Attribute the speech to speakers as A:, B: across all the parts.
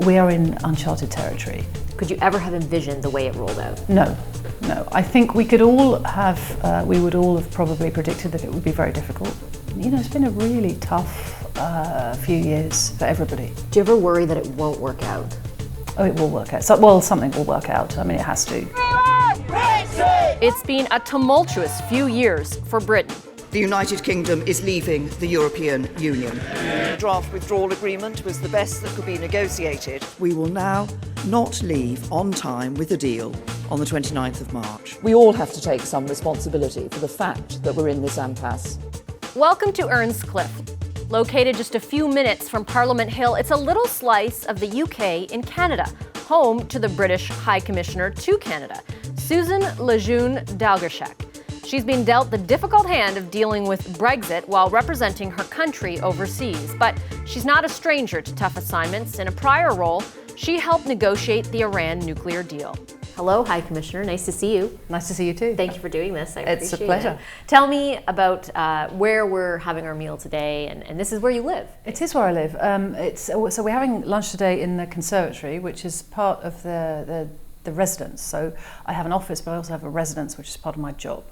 A: We are in uncharted territory.
B: Could you ever have envisioned the way it rolled out?
A: No. I think we would all have probably predicted that it would be very difficult. It's been a really tough few years for everybody.
B: Do you ever worry that it won't work out?
A: Oh, it will work out. Something will work out. I mean, it has to.
C: It's been a tumultuous few years for Britain.
D: The United Kingdom is leaving the European Union.
E: The draft withdrawal agreement was the best that could be negotiated.
D: We will now not leave on time with a deal on the 29th of March.
F: We all have to take some responsibility for the fact that we're in this impasse.
C: Welcome to Ernst Cliff. Located just a few minutes from Parliament Hill, it's a little slice of the UK in Canada, home to the British High Commissioner to Canada, Susan Lejeune-Dalgershek. She's been dealt the difficult hand of dealing with Brexit while representing her country overseas. But she's not a stranger to tough assignments. In a prior role, she helped negotiate the Iran nuclear deal.
B: Hello, High Commissioner. Nice to see you.
A: Nice to see you too.
B: Thank you for doing this. I appreciate it.
A: It's a pleasure.
B: Tell me about where we're having our meal today, and this is where you live.
A: It is where I live. So we're having lunch today in the conservatory, which is part of the residence. So I have an office, but I also have a residence, which is part of my job.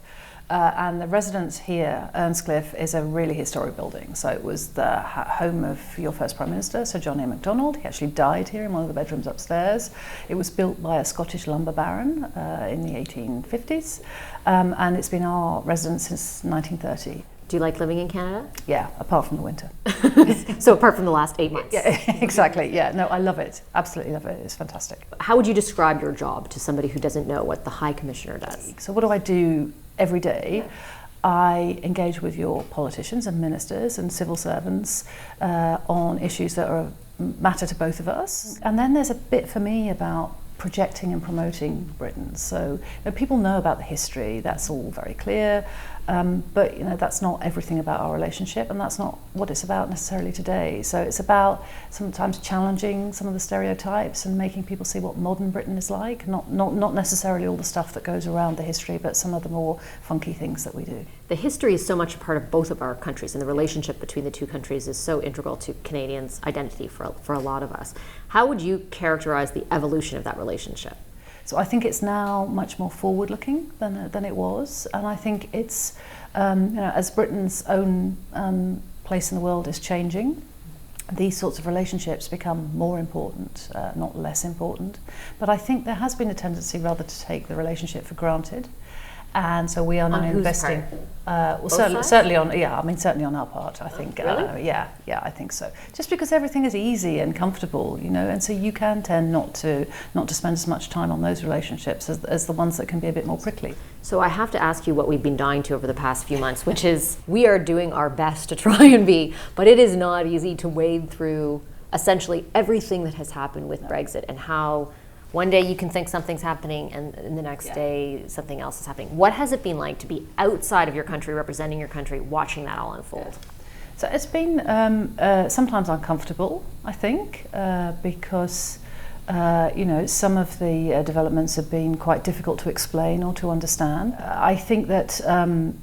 A: And the residence here, Ernst Cliff, is a really historic building. So it was the home of your first Prime Minister, Sir John A. Macdonald. He actually died here in one of the bedrooms upstairs. It was built by a Scottish lumber baron in the 1850s. And it's been our residence since 1930.
B: Do you like living in Canada?
A: Yeah, apart from the winter.
B: So apart from the last 8 months?
A: Yeah, exactly. Yeah, no, I love it. Absolutely love it. It's fantastic.
B: How would you describe your job to somebody who doesn't know what the High Commissioner does?
A: So what do I do every day? I engage with your politicians and ministers and civil servants on issues that matter to both of us. And then there's a bit for me about projecting and promoting Britain. So people know about the history, that's all very clear, but that's not everything about our relationship, and that's not what it's about necessarily today. So it's about sometimes challenging some of the stereotypes and making people see what modern Britain is like, not necessarily all the stuff that goes around the history, but some of the more funky things that we do.
B: The history is so much a part of both of our countries, and the relationship between the two countries is so integral to Canadians' identity for a lot of us. How would you characterize the evolution of that relationship?
A: So I think it's now much more forward-looking than it was, and I think it's as Britain's own place in the world is changing, these sorts of relationships become more important, not less important. But I think there has been a tendency rather to take the relationship for granted. And so we are now investing. Certainly on our part. I think.
B: Really?
A: Yeah, I think so. Just because everything is easy and comfortable, and so you can tend not to spend as much time on those relationships as the ones that can be a bit more prickly.
B: So I have to ask you what we've been dying to over the past few months, which is we are doing our best to try and be, but it is not easy to wade through essentially everything that has happened with Brexit, and how one day you can think something's happening and the next day something else is happening. What has it been like to be outside of your country, representing your country, watching that all unfold?
A: So it's been sometimes uncomfortable, I think, because some of the developments have been quite difficult to explain or to understand. I think that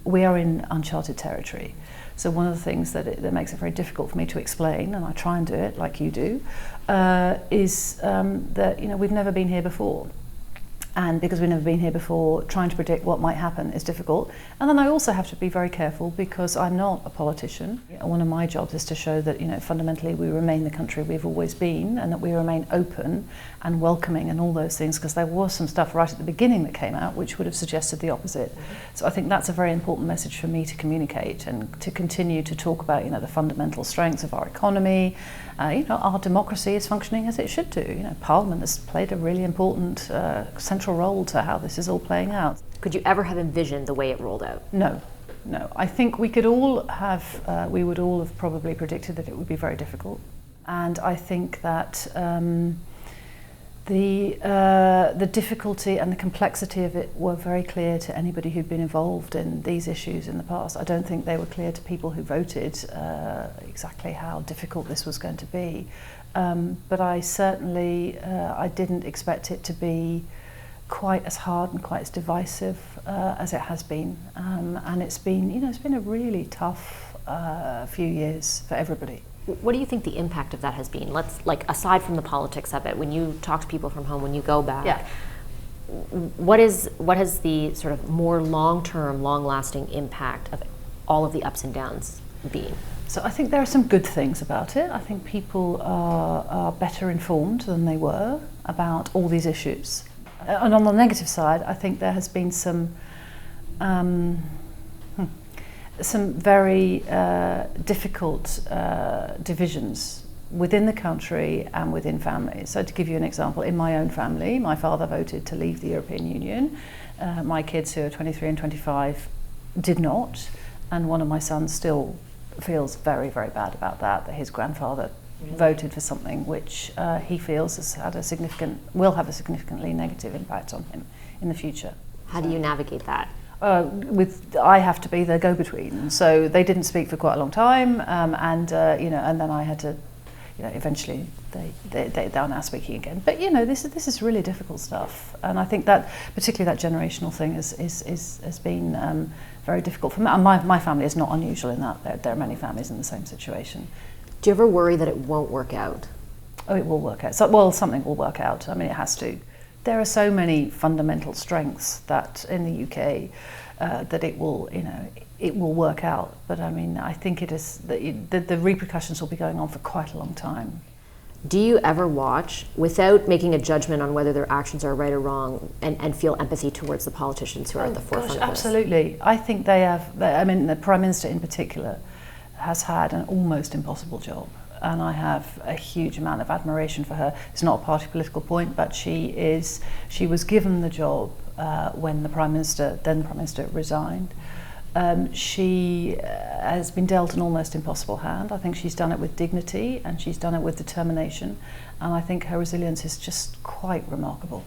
A: we are in uncharted territory. So one of the things that makes it very difficult for me to explain, and I try and do it like you do, is that we've never been here before. And because we've never been here before, trying to predict what might happen is difficult. And then I also have to be very careful because I'm not a politician. One of my jobs is to show that fundamentally we remain the country we've always been, and that we remain open and welcoming and all those things, because there was some stuff right at the beginning that came out which would have suggested the opposite. So I think that's a very important message for me to communicate, and to continue to talk about the fundamental strengths of our economy. Our democracy is functioning as it should do. Parliament has played a really important central role to how this is all playing out.
B: Could you ever have envisioned the way it rolled out?
A: No. I think we would all have probably predicted that it would be very difficult. And I think that the difficulty and the complexity of it were very clear to anybody who'd been involved in these issues in the past. I don't think they were clear to people who voted exactly how difficult this was going to be. But I certainly I didn't expect it to be quite as hard and quite as divisive as it has been. And it's been a really tough few years for everybody.
B: What do you think the impact of that has been? Aside from the politics of it, when you talk to people from home, when you go back, what has the sort of more long-term, long-lasting impact of all of the ups and downs been?
A: So I think there are some good things about it. I think people are better informed than they were about all these issues. And on the negative side, I think there has been some very difficult divisions within the country and within families. So to give you an example, in my own family, my father voted to leave the European Union. My kids, who are 23 and 25, did not. And one of my sons still feels very, very bad about that his grandfather voted for something which he feels will have a significantly negative impact on him in the future.
B: How do you navigate that?
A: I have to be the go-between. So they didn't speak for quite a long time, and then I had to, eventually they are now speaking again. But this is really difficult stuff, and I think that particularly that generational thing has been very difficult for me. And my family is not unusual in that. There are many families in the same situation.
B: Do you ever worry that it won't work out?
A: Oh, it will work out. Something will work out. I mean, it has to. There are so many fundamental strengths that in the UK that it will work out. But I mean, I think it is the repercussions will be going on for quite a long time.
B: Do you ever watch, without making a judgment on whether their actions are right or wrong, and feel empathy towards the politicians who are at the forefront of this?
A: Absolutely. I think they have. I mean, the Prime Minister in particular has had an almost impossible job. And I have a huge amount of admiration for her. It's not a party political point, but she was given the job when then the Prime Minister resigned. She has been dealt an almost impossible hand. I think she's done it with dignity and she's done it with determination. And I think her resilience is just quite remarkable.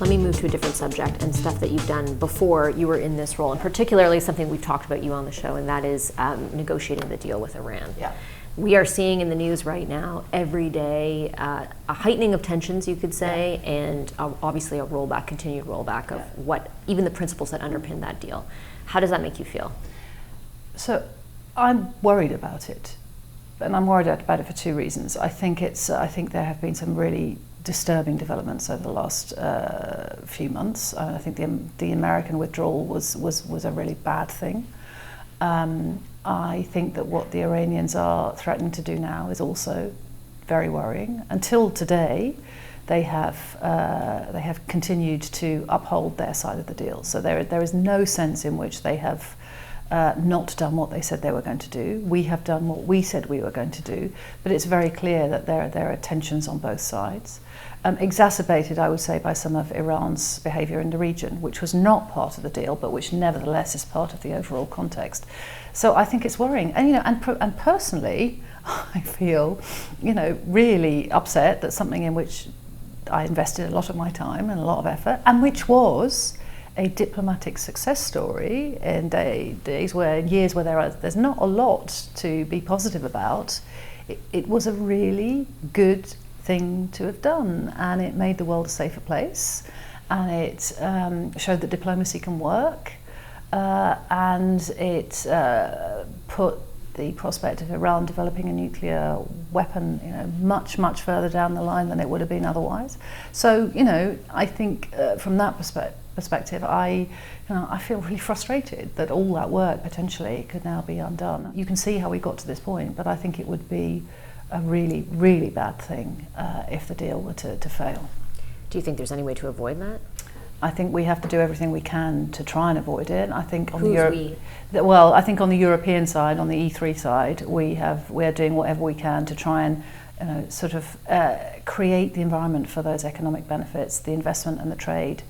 B: Let me move to a different subject and stuff that you've done before you were in this role, and particularly something we've talked about you on the show, and that is negotiating the deal with Iran.
A: Yeah.
B: We are seeing in the news right now, every day, a heightening of tensions, you could say, and obviously a continued rollback of what even the principles that underpin that deal. How does that make you feel?
A: So I'm worried about it, and I'm worried about it for two reasons. I think there have been some really disturbing developments over the last few months. I think the American withdrawal was a really bad thing. I think that what the Iranians are threatening to do now is also very worrying. Until today, they have continued to uphold their side of the deal. So there is no sense in which they have not done what they said they were going to do. We have done what we said we were going to do, but it's very clear that there are tensions on both sides. Exacerbated, I would say, by some of Iran's behaviour in the region, which was not part of the deal, but which nevertheless is part of the overall context. So I think it's worrying, and personally, I feel, really upset that something in which I invested a lot of my time and a lot of effort, and which was a diplomatic success story in years where there's not a lot to be positive about. It was a really good thing to have done, and it made the world a safer place, and it showed that diplomacy can work, and it put the prospect of Iran developing a nuclear weapon, much, much further down the line than it would have been otherwise. So, I think from that perspective, I feel really frustrated that all that work potentially could now be undone. You can see how we got to this point, but I think it would be a really, really bad thing if the deal were to fail.
B: Do you think there's any way to avoid that?
A: I think we have to do everything we can to try and avoid it. I think on
B: I
A: think on the European side, on the E3 side, we're doing whatever we can to try and create the environment for those economic benefits, the investment and the trade,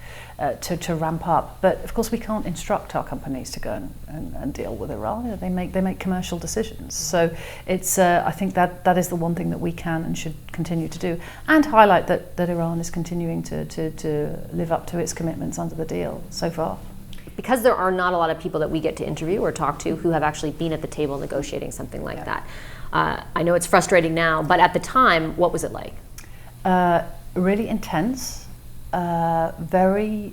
A: to ramp up. But of course, we can't instruct our companies to go and deal with Iran. They make commercial decisions. So it's I think that is the one thing that we can and should continue to do, and highlight that Iran is continuing to live up to its commitments under the deal so far.
B: Because there are not a lot of people that we get to interview or talk to who have actually been at the table negotiating something like that. I know it's frustrating now, but at the time, what was it like?
A: Really intense. very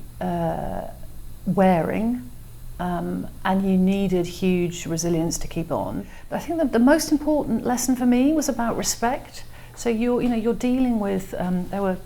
A: wearing, and you needed huge resilience to keep on. But I think that the most important lesson for me was about respect. So you're dealing with, there were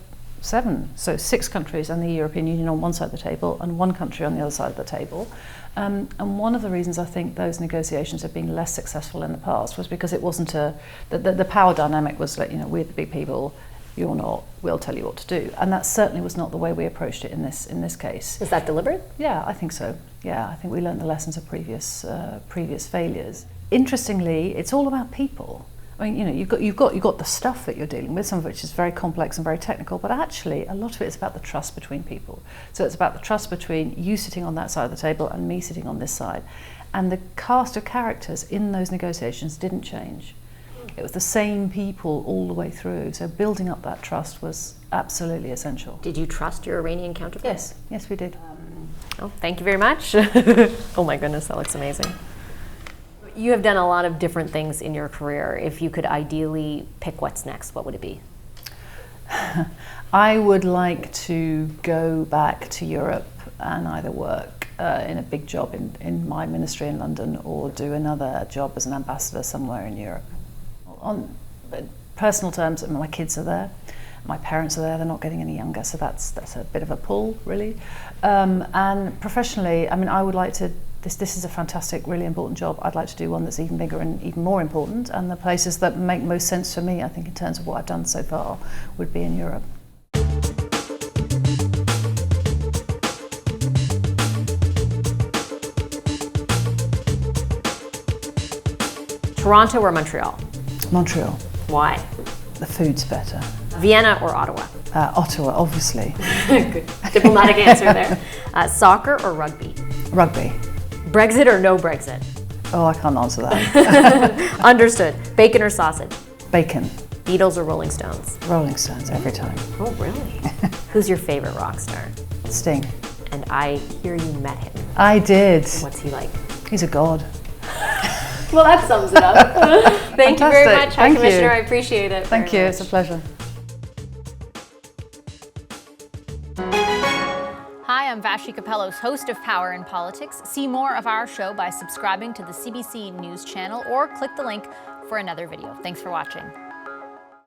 A: 6 countries and the European Union on one side of the table and 1 country on the other side of the table. And one of the reasons I think those negotiations have been less successful in the past was because it wasn't the power dynamic was like, we're the big people, you're not, we'll tell you what to do. And that certainly was not the way we approached it in this case.
B: Was that deliberate?
A: Yeah, I think so. Yeah, I think we learned the lessons of previous failures. Interestingly, it's all about people. I mean, you've got the stuff that you're dealing with, some of which is very complex and very technical, but actually a lot of it is about the trust between people. So it's about the trust between you sitting on that side of the table and me sitting on this side. And the cast of characters in those negotiations didn't change. It was the same people all the way through. So building up that trust was absolutely essential.
B: Did you trust your Iranian counterpart?
A: Yes, we did.
B: Oh, thank you very much. Oh my goodness, that looks amazing. You have done a lot of different things in your career. If you could ideally pick what's next, what would it be?
A: I would like to go back to Europe and either work in a big job in my ministry in London or do another job as an ambassador somewhere in Europe. On personal terms, my kids are there, my parents are there, they're not getting any younger, so that's a bit of a pull, really. And professionally, I mean, I would like to, this is a fantastic, really important job. I'd like to do one that's even bigger and even more important, and the places that make most sense for me, I think, in terms of what I've done so far, would be in Europe.
B: Toronto or Montreal?
A: Montreal.
B: Why?
A: The food's better.
B: Vienna or Ottawa?
A: Ottawa, obviously.
B: Good diplomatic answer there. Soccer or rugby?
A: Rugby.
B: Brexit or no Brexit?
A: Oh, I can't answer that.
B: Understood. Bacon or sausage?
A: Bacon.
B: Beatles or Rolling Stones?
A: Rolling Stones every time.
B: Oh, really? Who's your favorite rock star?
A: Sting.
B: And I hear you met him.
A: I did.
B: What's he like?
A: He's a god.
B: Well, that sums it up. Thank you very much, High Commissioner. I appreciate it.
A: Thank you. It's a pleasure.
C: Hi, I'm Vashi Capellos, host of Power in Politics. See more of our show by subscribing to the CBC News channel or click the link for another video. Thanks for watching.